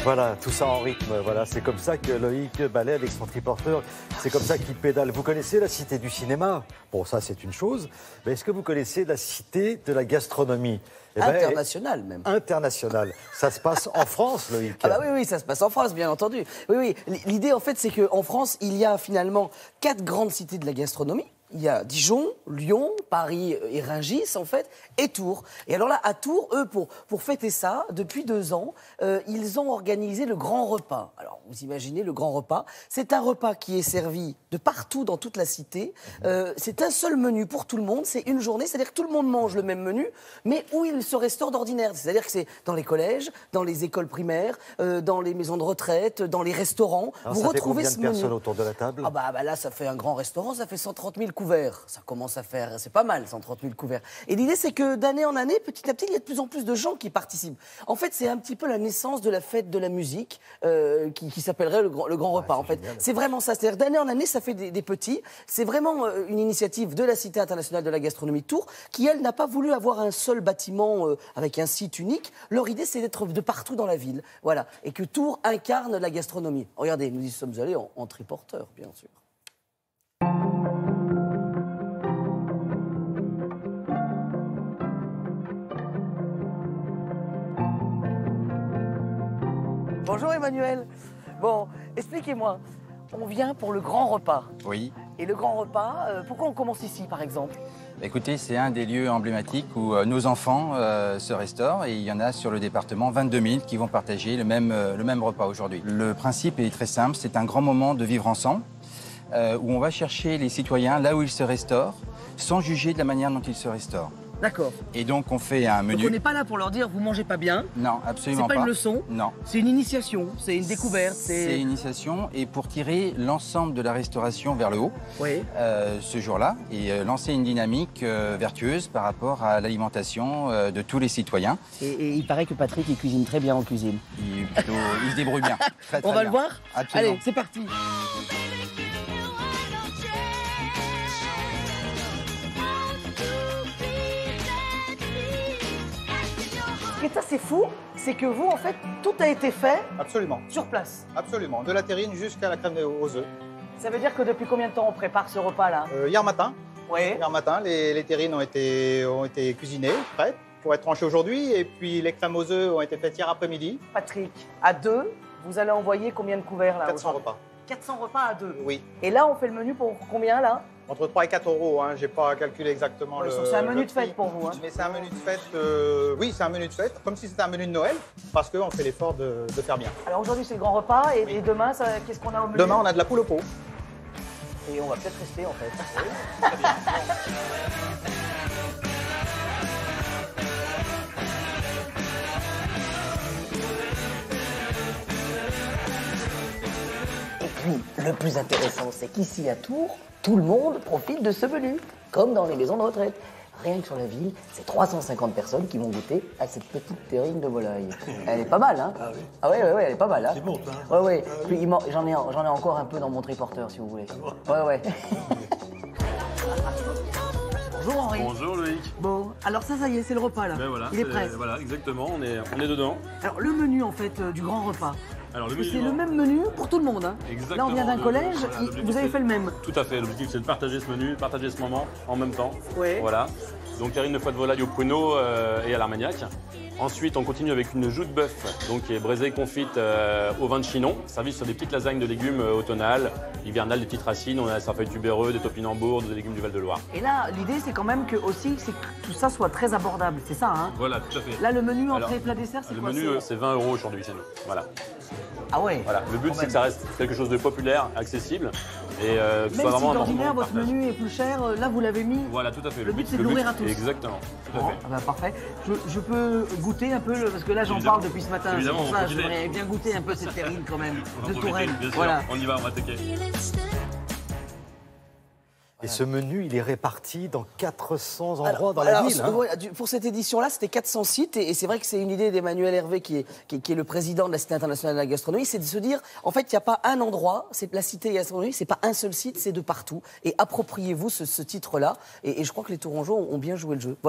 Voilà, tout ça en rythme. Voilà, c'est comme ça que Loïc balaie avec son triporteur. C'est comme ça qu'il pédale. Vous connaissez la cité du cinéma? Bon, ça, c'est une chose. Mais est-ce que vous connaissez la cité de la gastronomie? International même. International. Ça se passe en France, Loïc. Ah bah oui, ça se passe en France, bien entendu. Oui. L'idée, en fait, c'est qu'en France, il y a finalement 4 grandes cités de la gastronomie. Il y a Dijon, Lyon, Paris et Rungis, en fait, et Tours. Et alors là, à Tours, eux, pour fêter ça, depuis 2 ans, ils ont organisé le grand repas. Alors, vous imaginez, le grand repas, c'est un repas qui est servi de partout dans toute la cité. C'est un seul menu pour tout le monde, c'est une journée, c'est-à-dire que tout le monde mange le même menu, mais où il se restaure d'ordinaire. C'est-à-dire que c'est dans les collèges, dans les écoles primaires, dans les maisons de retraite, dans les restaurants. Alors, vous ça retrouvez fait ce combien de menu. personnes autour de la table? Ah bah là, ça fait un grand restaurant, ça fait 130 000 couverts. Ça commence à faire, c'est pas mal, 130 000 couverts. Et l'idée, c'est que d'année en année, petit à petit, il y a de plus en plus de gens qui participent. En fait, c'est un petit peu la naissance de la fête de la musique qui s'appellerait le grand repas. En fait, c'est vraiment ça. C'est-à-dire d'année en année, ça fait des petits. C'est vraiment une initiative de la Cité internationale de la gastronomie de Tours qui, elle, n'a pas voulu avoir un seul bâtiment avec un site unique. Leur idée, c'est d'être de partout dans la ville. Voilà. Et que Tours incarne la gastronomie. Regardez, nous y sommes allés en triporteur, bien sûr. Bonjour Emmanuel. Bon, expliquez-moi, on vient pour le grand repas. Oui. Et le grand repas, pourquoi on commence ici par exemple? Écoutez, c'est un des lieux emblématiques où nos enfants se restaurent et il y en a sur le département 22 000 qui vont partager le même repas aujourd'hui. Le principe est très simple, c'est un grand moment de vivre ensemble où on va chercher les citoyens là où ils se restaurent sans juger de la manière dont ils se restaurent. D'accord. Et donc on fait un menu. Donc on n'est pas là pour leur dire vous mangez pas bien. Non, absolument pas. C'est pas une leçon. Non. C'est une initiation, c'est une découverte. C'est une initiation et pour tirer l'ensemble de la restauration vers le haut Oui. ce jour-là et lancer une dynamique vertueuse par rapport à l'alimentation de tous les citoyens. Et il paraît que Patrick il cuisine très bien en cuisine. Il se débrouille bien. Très, On va bien. le voir. Absolument. Allez, c'est parti. Et ça c'est fou, c'est que vous en fait tout a été fait Absolument, sur place. absolument. De la terrine jusqu'à la crème aux œufs. Ça veut dire que depuis combien de temps on prépare ce repas-là? Hier matin, Oui. les terrines ont été cuisinées, prêtes pour être tranchées aujourd'hui. Et puis les crèmes aux œufs ont été faites hier après-midi. Patrick, à 2, vous allez envoyer combien de couverts là? 400 repas. 400 repas à 2. Oui. Et là, on fait le menu pour combien là? Entre 3 et 4 euros, hein. J'ai pas calculé exactement Ouais, le. c'est un menu le de fête prix. pour vous, hein. Mais c'est un menu de fête, oui, c'est un menu de fête, comme si c'était un menu de Noël, parce qu'on fait l'effort de faire bien. Alors aujourd'hui, c'est le grand repas et, Oui. et demain, qu'est-ce qu'on a au menu? Demain, on a de la poule au pot. Et on va peut-être rester en fait. Très bien. Et puis, le plus intéressant, c'est qu'ici à Tours, tout le monde profite de ce menu, comme dans les maisons de retraite. Rien que sur la ville, c'est 350 personnes qui vont goûter à cette petite terrine de volaille. Elle est pas mal, hein? Ah oui. Ah ouais, elle est pas mal, hein? C'est bon, ça, hein? Ouais, ouais. Puis j'en ai encore un peu dans mon triporteur, si vous voulez. Ouais. Bonjour Henri. Bonjour Loïc. Bon, alors ça y est, c'est le repas là. Ben voilà, Il est prêt. Voilà, exactement, on est dedans. Alors le menu en fait du grand repas. Alors, Parce que c'est le même menu pour tout le monde. Hein. Exactement. Là on vient d'un collège, Voilà, l'objectif, vous avez c'est- fait le même. Tout à fait, l'objectif c'est de partager ce menu, partager ce moment en même temps. Ouais. Voilà. Donc terrine de foie de volaille au pruneau et à l'armagnac. Ensuite, on continue avec une joue de bœuf, donc qui est braisée confite au vin de Chinon, servie sur des petites lasagnes de légumes automnales, hivernales, des petites racines. On a des sarfeuilles tubéreux, des topinambours, des légumes du Val-de-Loire. Et là, l'idée c'est quand même que aussi c'est que tout ça soit très abordable, c'est ça hein? Voilà, tout à fait. Là le menu Alors, entrée plat dessert c'est Le quoi? menu, c'est 20 € aujourd'hui chez nous. Voilà. Ah ouais. Voilà. Le but, Quand c'est même. que ça reste quelque chose de populaire, accessible, et que ce Même soit si vraiment un d'ordinaire moment de votre partage. menu est plus cher, là vous l'avez mis. Voilà, tout à fait. Le but, c'est de l'ouvrir à tous. Exactement, tout à Bon, fait. ah bah, parfait. Je peux goûter un peu, parce que là j'en Évidemment. parle depuis ce matin. C'est Évidemment, pour on ça va que continuer. j'aimerais bien goûter un peu cette terrine quand même, On va de profiter, Touraine. bien sûr. Voilà. On y va, on va attaquer. Et ce menu, il est réparti dans 400 endroits Alors, dans la alors, ville. hein. voilà, pour cette édition-là, c'était 400 sites, et c'est vrai que c'est une idée d'Emmanuel Hervé, qui est le président de la Cité internationale de la gastronomie, c'est de se dire, en fait, il n'y a pas un endroit, c'est la Cité gastronomie, c'est pas un seul site, c'est de partout. Et appropriez-vous ce titre-là, et je crois que les Tourangeaux ont bien joué le jeu. Voilà.